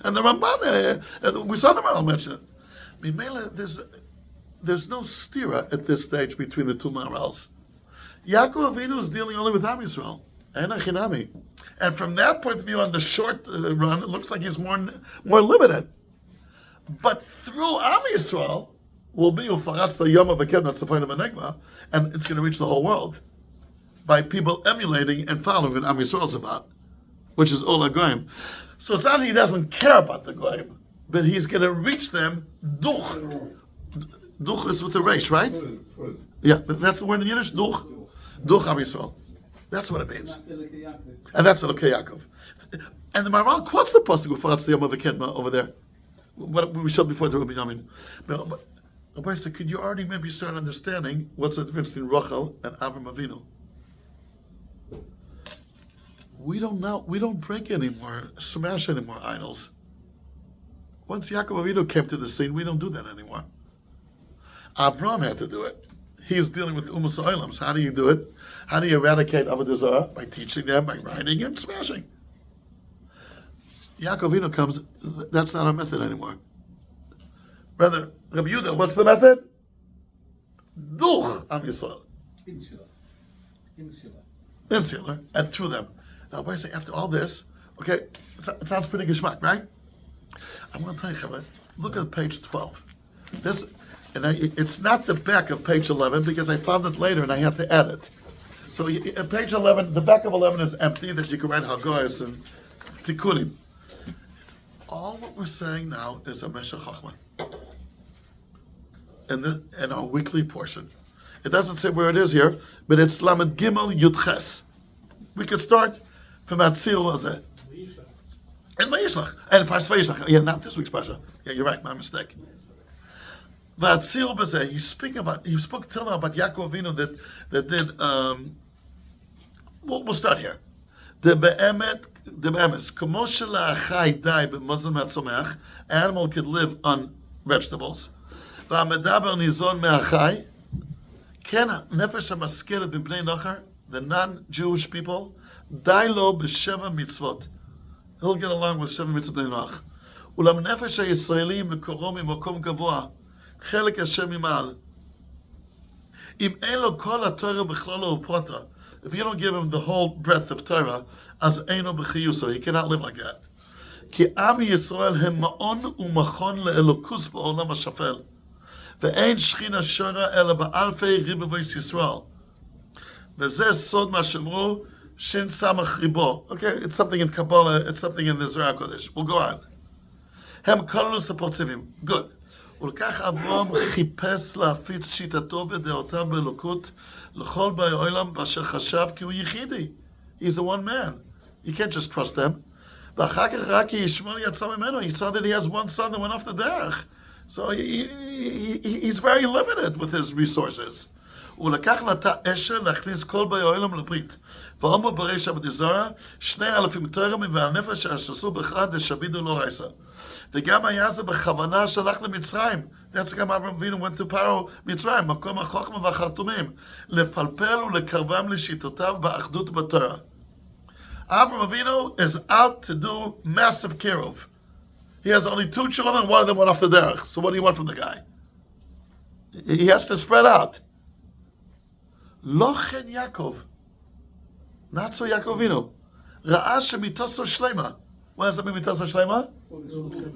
[SPEAKER 1] And the Ramban, we saw the Maral mention it. Mimela, there's no stira at this stage between the two Marals. Yaakov Avinu is dealing only with Am Yisrael, and Achinami. And from that point of view, on the short run, it looks like he's more limited. But through Am Yisrael will be Ufaratz the Yom of a Kedna Tzafoin of Enigma, and it's going to reach the whole world by people emulating and following what Am Yisrael is about, which is Ola Goyim. So it's not that he doesn't care about the Goyim, but he's going to reach them. Duch. Duch is with the resh, right? Yeah, that's the word in Yiddish. Duch. Duch Am Yisrael. That's what it means.
[SPEAKER 3] That's the Elokei Yaakov.
[SPEAKER 1] And that's the Elokei Yaakov. And the Maral quotes the pasuk of Faratz the Yom of the Kedma over there. What we showed before the Rabbi Yamin. But so could you already maybe start understanding what's the difference between Rachel and Avram Avinu? We don't break anymore, smash anymore idols. Once Yaakov Avinu came to the scene, we don't do that anymore. Avram had to do it. He's dealing with Umas Oilams. How do you do it? How do you eradicate Avodah Zarah? By teaching them, by writing and smashing. Yaakov Avinu comes, that's not our method anymore. Rather, Rabbi Yehuda, what's the method? Duch Am Yisrael. Insular. And through them. Now, why say after all this, okay, it sounds pretty geschmack, right? I want to tell you, Chavay, look at page 12. This, it's not the back of page 11 because I found it later and I had to add it. So page 11, the back of 11 is empty that you can write Hagoyas and Tikkunim. All what we're saying now is a Meshach Chachma. In our weekly portion. It doesn't say where it is here, but it's Lamed Gimel Yudches. We could start from Atzil Wazeh. And Vayishlach. And Parsha Vayishlach. Yeah, not this week's Parsha. Yeah, you're right, my mistake. Vayetzei Bazeh. He spoke till now about Yaakov Avinu that did. We'll start here. The be'emes, kamo shela'achai dai b'mozon me'atzomeach, animal could live on vegetables. Va'amedaber nizon me'achai, ken nefesh ha'maskeret b'bnei nochar, the non-Jewish people, dai lo b'sheva mitzvot. He'll get along with sheva mitzvot b'nei noach. Ulam nefesh ha'yisraeli mekoro mimokom gavoa, chelek Hashem imal. Im ein lo kol ha'torah b'chlolo u'prota. If you don't give him the whole breadth of Torah, as eino b'chiyuso, he cannot live like that. Ki Am Yisrael hem ma'on u'machon le'elokus ba'olam ha'shafel. Ve'ein shchina shora ela ba'alfei ribavos Yisrael. Ve'zeh sod ma shemru shin samach ribo. Okay, it's something in Kabbalah, it's something in the Zohar Kodesh. We'll go on. Hem kollu sepotzivim. Good. ולכך אברהם חיפש להפיץ שיטתו ודעותיו באלוקות לכל באי עולם באשר חשב כי הוא יחידי. He's the one man. You can't just trust them. ואחר כך רק כי ישמעאל יצא ממנו, he saw that he has one son that went off the derech. So he's very limited with his resources. ולקח נטע אשר להכניס כל באי עולם לברית. ואומר בריש עבדי זרע, 2,000 תרמים והנפש אשסו בחד דשבידו לא רייסה. וגם היה זה בכוונה שהלך למצרים. That's גם אברהם אבינו went to Paro מצרים, מקום החוכמה והחרטומים, לפלפל ולקרבם לשיטותיו באחדות בתורה. Avraham Avinu is out to do massive kiruv. He has only 2 children and one of them went off the derech. So what do you want from the guy? He has to spread out. Lochen Yaakov. Not so Yaakov Avinu. Ra'a shemitoso shlema. What does that mean, mitoso shlema?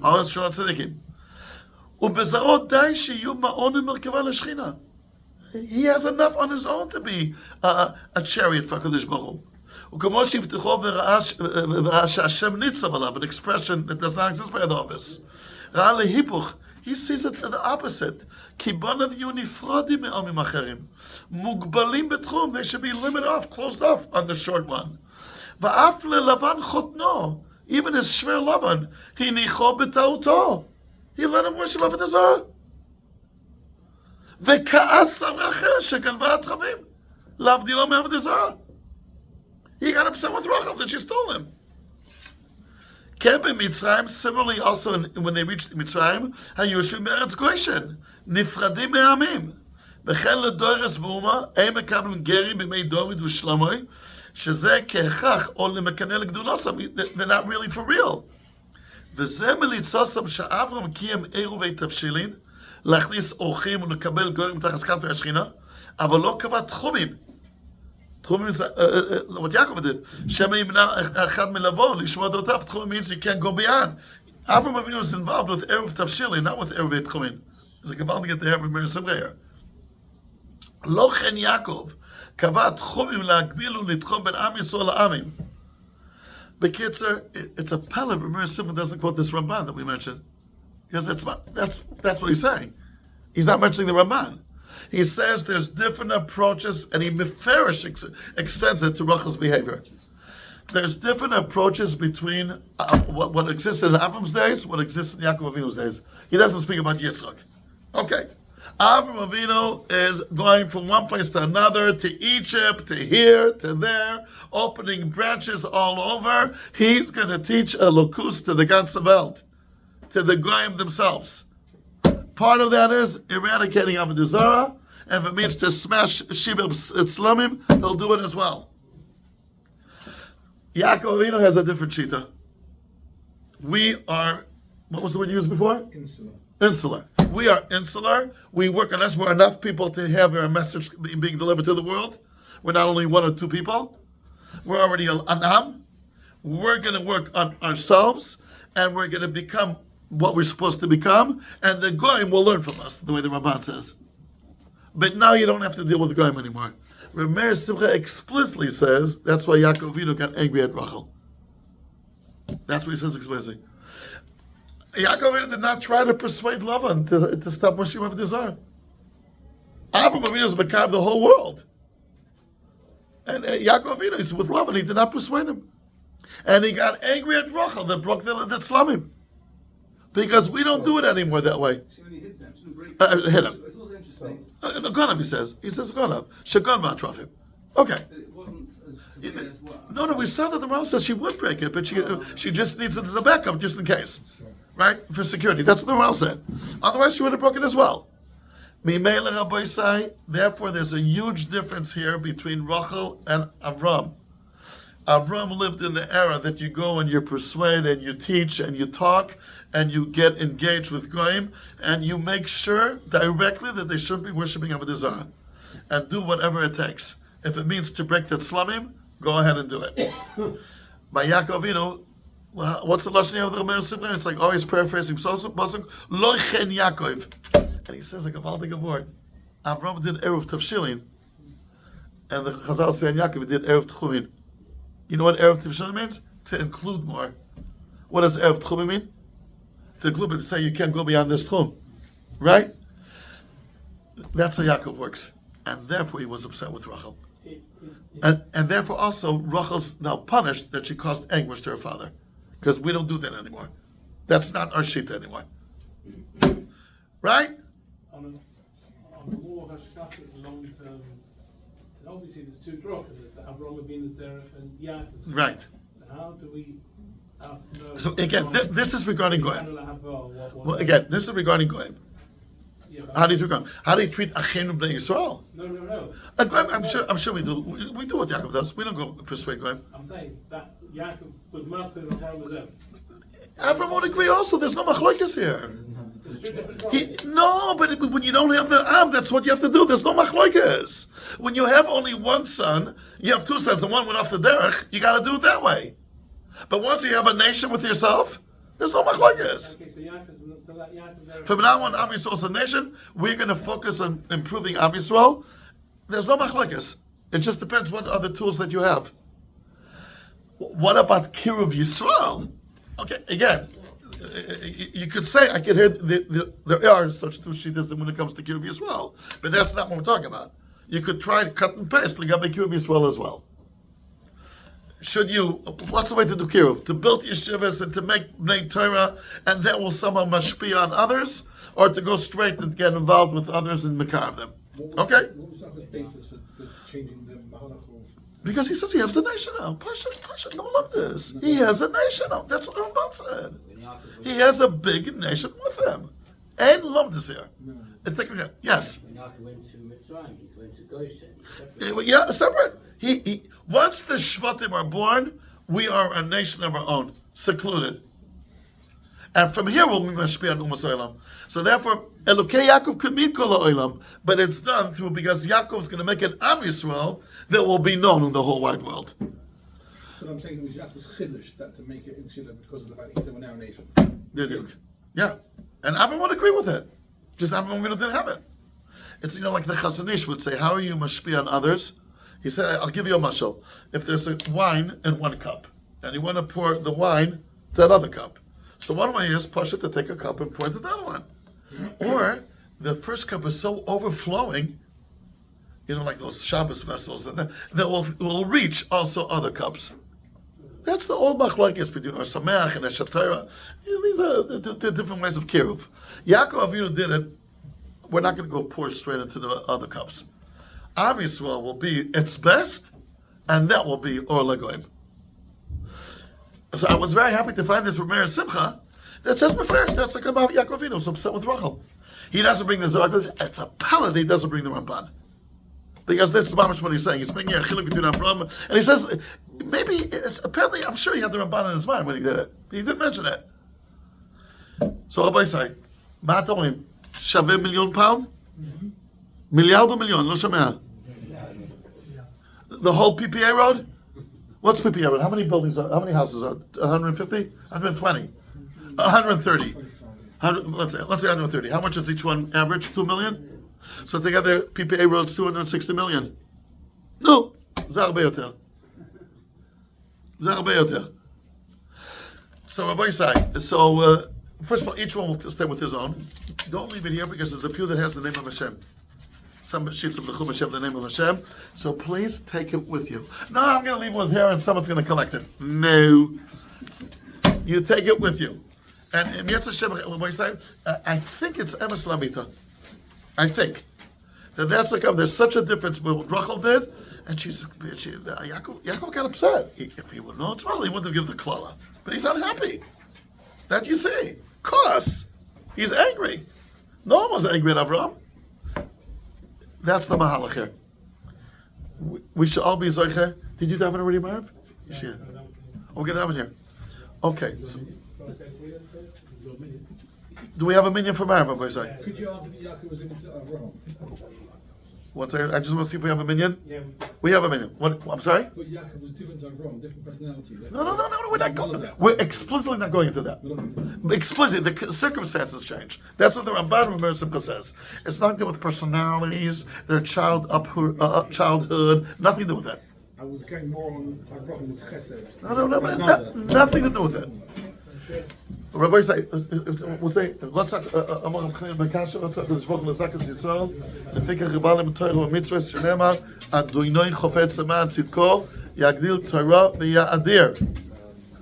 [SPEAKER 1] All it's short tzedikim. Ubezarot dai sheyu ma'on u'merkava l'shchina. He has enough on his own to be a chariot for HaKadosh Baruch Hu. וכמו שיפתחו וראה שהשם ניצב עליו, an expression that does not exist by the office. ראה להיפוך, he sees it the opposite. כי בניו יהיו נפרדים מעמים אחרים. מוגבלים בתחום, they should be limited off, closed off on the short one. ואף ללבן חותנו, even his shver Lavan, הניחו בטעותו. He let him worship over the Zohar. וכעס על רחל שגנבה את חבים. להבדילו מעבד הזרע. He got upset with Rachel that she stole him. Ken b'Mitzrayim, similarly also when they reached Mitzrayim, היושבים בארץ גושן, נפרדים מהעמים. וכן לדורס באומה, הם מקבלים גרים בימי דוד ושלמה, שזה כהכרח או למקנה לגדולוסם, they're not really for real. וזה מליצוסם שאברהם קיים עירובי תבשילין, להכניס אורחים ולקבל גויים תחת כנפי השכינה, אבל לא קבע תחומים. תחומים זה, what Yaakov did, שמא ימנע אחד מלבוא, לשמוע דעותיו, תחומים means you can't go beyond. Avram Avinu was involved with Eruv Tavshili, not with Eruv Tchumin. There's a kabbalah to get the Eruv Meir Simcha here. לא כן יעקב, קבע תחומים להגביל ולתחום בין עם ישראל לעמים. Bekitzer, it's a pella, Meir Simcha doesn't quote this Ramban that we mentioned. Because that's what he's saying. He's not mentioning the Ramban. He says there's different approaches, and he mefarish extends it to Rachel's behavior. There's different approaches between what existed in Avram's days, what exists in Yaakov Avinu's days. He doesn't speak about Yitzchak. Okay. Avram Avinu is going from one place to another, to Egypt, to here, to there, opening branches all over. He's going to teach a lokus to the ganze Welt, to the Goyim themselves. Part of that is eradicating Avodah Zarah, and if it means to smash Shibim Tzlamim, he'll do it as well. Yaakov Avinu has a different shita. We are, what was the word you used before?
[SPEAKER 4] Insular.
[SPEAKER 1] Insular. We are insular. We work unless we're enough people to have our message being delivered to the world. We're not only one or two people. We're already an am. We're going to work on ourselves, and we're going to become what we're supposed to become, and the Goyim will learn from us, the way the Ramban says. But now you don't have to deal with the Goyim anymore. Meir Simcha explicitly says that's why Yaakov Avinu got angry at Rachel. That's what he says explicitly. Yaakov Avinu did not try to persuade Lavan to stop worshiping of the Zohar. Avraham Avinu is Makar of the whole world. And Yaakov Avinu is with Lavan, he did not persuade him. And he got angry at Rachel that broke the Tzlamim. Because we don't do it anymore that way.
[SPEAKER 7] She only hit them, she didn't break
[SPEAKER 1] Hit him.
[SPEAKER 7] It's also interesting.
[SPEAKER 1] Gonav, he says. He says Gonav. Shagon Matrafim. Okay.
[SPEAKER 7] It wasn't as severe as well.
[SPEAKER 1] No, we saw that the Rambam says she would break it, but she just needs it as a backup just in case. Right? For security. That's what the Rambam said. Otherwise, she would have broken as well. Therefore, there's a huge difference here between Rachel and Avram. Avram lived in the era that you go and you persuade and you teach and you talk and you get engaged with Goyim and you make sure directly that they should be worshiping Avodah Zarah and do whatever it takes. If it means to break the Tzlamim, go ahead and do it. By Yaakov Avinu, well, what's the lashon of the Meir Simcha? It's like always paraphrasing Pasuk, Lo chen Yaakov. And he says like a Valdig word. Avram did Eruv Tavshilin, and the Chazal say Yaakov did Eruv Tchumin. You know what Eruv Tavshilin means? To include more. What does Eruv Tchumin mean? To include, to say you can't go beyond this Tchum. Right? That's how Yaakov works. And therefore he was upset with Rachel. And therefore also Rachel's now punished that she caused anguish to her father. Because we don't do that anymore. That's not our shita anymore. Right?
[SPEAKER 8] On a more Hashkafic long-term, obviously there's two drachas, there's the Avraham Avinu's derech and Yaakov.
[SPEAKER 1] Right.
[SPEAKER 8] So how do we have to know?
[SPEAKER 1] So again, this is regarding Goyim. Well, again, this is regarding Goyim.
[SPEAKER 8] Yeah,
[SPEAKER 1] How do you treat Goyim? How do you treat Achenu Bnei Yisrael?
[SPEAKER 8] No.
[SPEAKER 1] Goyim, I'm sure we do. We do what Yaakov does. We don't go persuade Goyim.
[SPEAKER 8] I'm saying that Yaakov was Malkin and Avraham was them.
[SPEAKER 1] Avram would agree also. There's no machlokes here.
[SPEAKER 8] There's two different drachas.
[SPEAKER 1] No, but when you don't have the Am, that's what you have to do. There's no machlokes. When you have only one son, you have two sons, and one went off the derech, you got to do it that way. But once you have a nation with yourself, there's no machlokes.
[SPEAKER 8] Okay, so that Yaakov derech.
[SPEAKER 1] From now on, Am Yisrael is a nation. We're going to focus on improving Am Yisrael. There's no machlokes. It just depends what other tools that you have. What about Kiruv Yisrael? Okay, again, you could say, I could hear there are such two shittas when it comes to Kiruv Yisrael, but that's not what we're talking about. You could try to cut and paste Ligabe Kiruv Yisrael as well. What's the way to do Kiruv? To build yeshivas and to make Bnei Torah, and that will somehow mashpia on others, or to go straight and get involved with others and mekav them. Okay?
[SPEAKER 4] What was Yaakov's basis for changing the Mahalach of?
[SPEAKER 1] Because he says he has a nation now. Pasha, don't love this. He has a nation now. That's what Ramban said. He has a big nation with him. And love this here. Yes.
[SPEAKER 6] When Yaakov went to Mitzrayim, he went to Goshen.
[SPEAKER 1] Yeah, separate. He once the Shvatim are born, we are a nation of our own, secluded. And from here we'll be mashpia on Umas Olam. So therefore, Elokei Yaakov could meet Kol Olam, but it's done through because Yaakov is going to make an Am Yisrael that will be known in the whole wide world.
[SPEAKER 4] But I'm saying it was Yaakov's chiddush that to make it insular because of the fact that we're now a nation.
[SPEAKER 1] Yeah, and Avram would agree with it. Just Avram didn't have it. It's like the Chazon Ish would say, "How are you mashpia on others?" He said, "I'll give you a mashal. If there's a wine in one cup, and you want to pour the wine to another cup, so one way is push it to take a cup and pour it to the other one, or the first cup is so overflowing." Like those Shabbos vessels, that will reach also other cups. That's the old machlokes between Or Sameach and Eshet Torah. These are the different ways of kiruv. Yaakov Avinu did it. We're not going to go pour straight into the other cups. Am Yisrael will be its best, and that will be Or Legoim. So I was very happy to find this from Meir Simcha that says first. That's like about Yaakov Avinu who's upset with Rachel. He doesn't bring the Zohar. It's a palad. He doesn't bring the Ramban. Because this is much what he's saying. He's making a chiluk between Abraham, and he says maybe apparently I'm sure he had the Ramban in his mind when he did it. He didn't mention it. So Rabbi say, "Ma tomim shaveh £1,000,000? Milyard or million? Lo shomea. The whole PPA road? What's PPA road? How many buildings? How many houses are? 150? 120? 130? Let's say 130. How much is each one average? 2 million. So together, PPA roads 260 million. No, זה הרבה יותר. So Rabbi say, first of all, each one will stay with his own. Don't leave it here because there's a few that has the name of Hashem. Some sheets of the Chumash have the name of Hashem. So please take it with you. No, I'm going to leave it with here and someone's going to collect it. No. You take it with you. And in Yetz Hashem, Rabbi say, I think it's Emes Lamita. I think that's like there's such a difference with what Rachel did, and Yaakov got upset. If he would know it's well, he wouldn't have given the klala. But he's unhappy. That you see. Cause he's angry. No one was angry at Avraham. That's the mahalach here. We should all be zoiche. Did you daven already, Marv? Yeah. We'll get daven here. Okay. So, do we have a minion for Marv, Rabbi Say?
[SPEAKER 4] Could you argue that Yaakov was in Avraham?
[SPEAKER 1] What's I just want to see if we have a minion.
[SPEAKER 3] Yeah,
[SPEAKER 1] We have a minion. What? I'm sorry.
[SPEAKER 4] But Yaakov was different to Avraham, different personality.
[SPEAKER 1] No. We're not going. We're explicitly not going into that. Explicitly, the circumstances change. That's what the Ramban Meir Simcha says. It's nothing to do with personalities, their childhood. Nothing to do with that.
[SPEAKER 4] I was going more on Avraham was chesed.
[SPEAKER 1] No, nothing to do with it. Rabbi say, we'll say, let's talk among Chaim Bekasha, let's talk to the Shvach Lezakas Yisrael, the Fikach Ribalim Torah Mitzvahs Shenemar, Adoinoi Chofetz Saman Tzidko, Yagdil Torah V'Ya'adir.